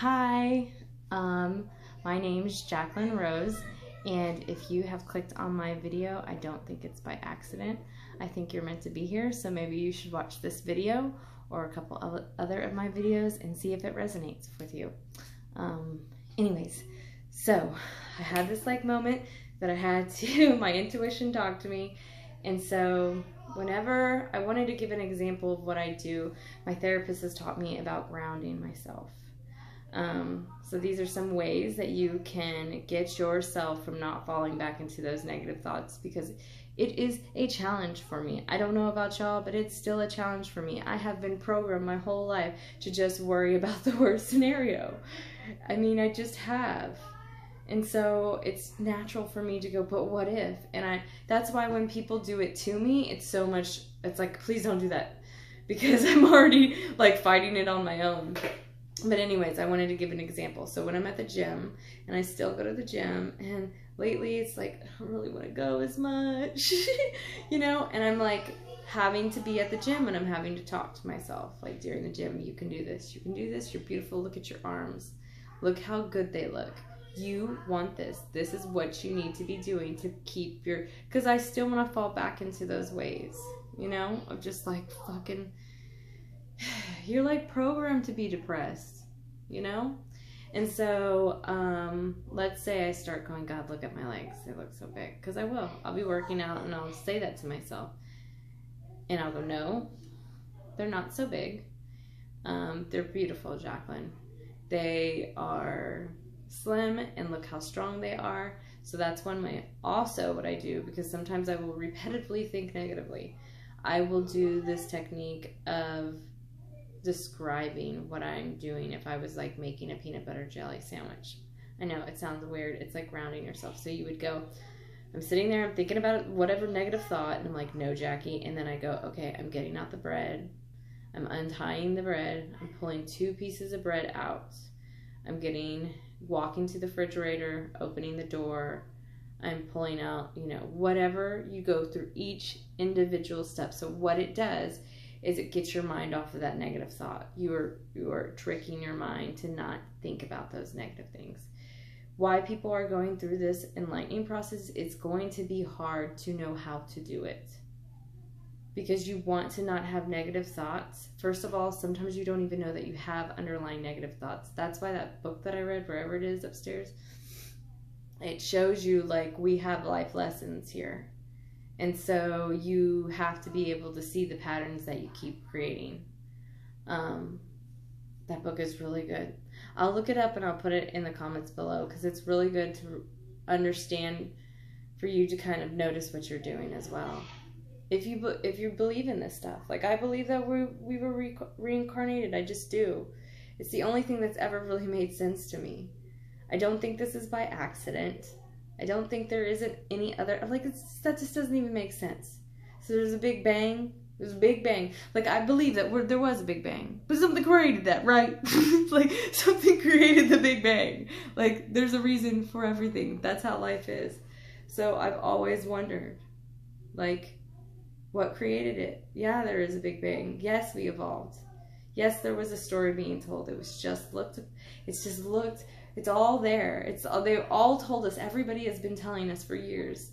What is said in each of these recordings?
Hi, my name's Jacqueline Rose, and if you have clicked on my video, I don't think it's by accident. I think you're meant to be here, so maybe you should watch this video or a couple of other of my videos and see if it resonates with you. Anyways, so I had this moment that I had to, my intuition talked to me, and so whenever I wanted to give an example of what I do, my therapist has taught me about grounding myself. So these are some ways that you can get yourself from not falling back into those negative thoughts, because it is a challenge for me. I don't know about y'all, but it's still a challenge for me. I have been programmed my whole life to just worry about the worst scenario. I mean, I just have. And so it's natural for me to go, but what if? And that's why when people do it to me, it's so much, it's like, please don't do that, because I'm already fighting it on my own. But anyways, I wanted to give an example. So when I'm at the gym, and I still go to the gym, and lately it's like, I don't really want to go as much, you know, and I'm having to be at the gym, and I'm having to talk to myself, during the gym, you can do this, you're beautiful, look at your arms, look how good they look. You want this. This is what you need to be doing to keep your, because I still want to fall back into those ways, you know, of just fucking, you're programmed to be depressed, you know? And so, let's say I start going, God, look at my legs. They look so big. Because I will. I'll be working out and I'll say that to myself. And I'll go, no, they're not so big. They're beautiful, Jacqueline. They are slim, and look how strong they are. So that's one way. Also what I do, because sometimes I will repetitively think negatively, I will do this technique of describing what I'm doing. If I was making a peanut butter jelly sandwich, I know it sounds weird, it's like grounding yourself. So you would go, I'm sitting there, I'm thinking about whatever negative thought, and I'm like, no, Jackie. And then I go, okay, I'm getting out the bread, I'm untying the bread, I'm pulling 2 pieces of bread out, I'm walking to the refrigerator, opening the door, I'm pulling out, whatever. You go through each individual step. So what it does is it gets your mind off of that negative thought. You are tricking your mind to not think about those negative things. Why people are going through this enlightening process, it's going to be hard to know how to do it. Because you want to not have negative thoughts. First of all, sometimes you don't even know that you have underlying negative thoughts. That's why that book that I read, wherever it is upstairs, it shows you we have life lessons here. And so you have to be able to see the patterns that you keep creating. That book is really good. I'll look it up and I'll put it in the comments below, because it's really good to understand, for you to kind of notice what you're doing as well. If you believe in this stuff. I believe that we were reincarnated. I just do. It's the only thing that's ever really made sense to me. I don't think this is by accident. I don't think there isn't any other, that just doesn't even make sense. So there's a big bang. There's a big bang. I believe that there was a big bang. But something created that, right? Something created the big bang. There's a reason for everything. That's how life is. So I've always wondered, what created it? Yeah, there is a big bang. Yes, we evolved. Yes, there was a story being told. It's all there. They all told us. Everybody has been telling us for years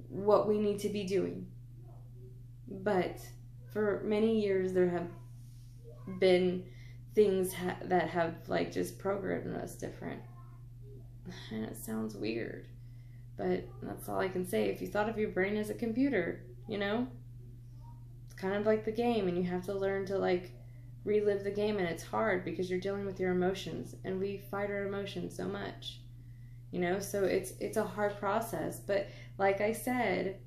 what we need to be doing. But for many years, there have been things that have just programmed us different. And it sounds weird, but that's all I can say. If you thought of your brain as a computer, it's kind of like the game, and you have to learn to relive the game, and it's hard because you're dealing with your emotions, and we fight our emotions so much, so it's a hard process. But like I said,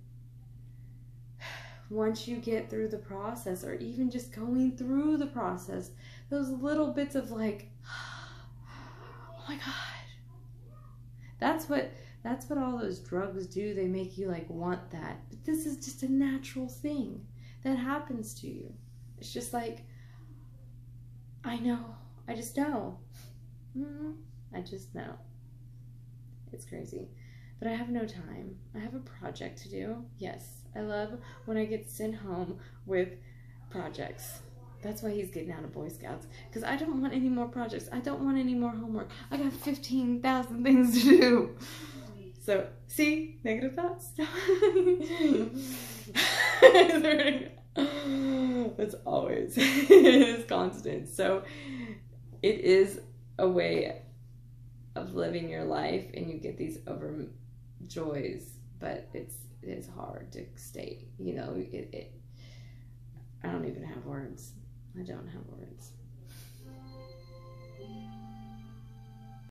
once you get through the process, or even just going through the process, those little bits of oh my God, that's what all those drugs do. They make you want that. But this is just a natural thing that happens to you. It's just I know. I just know. I just know. It's crazy. But I have no time. I have a project to do. Yes, I love when I get sent home with projects. That's why he's getting out of Boy Scouts. Because I don't want any more projects. I don't want any more homework. I got 15,000 things to do. So, see? Negative thoughts? It's always, it is constant. So, it is a way of living your life, and you get these joys, but it is hard to stay, you know, I don't even have words. I don't have words.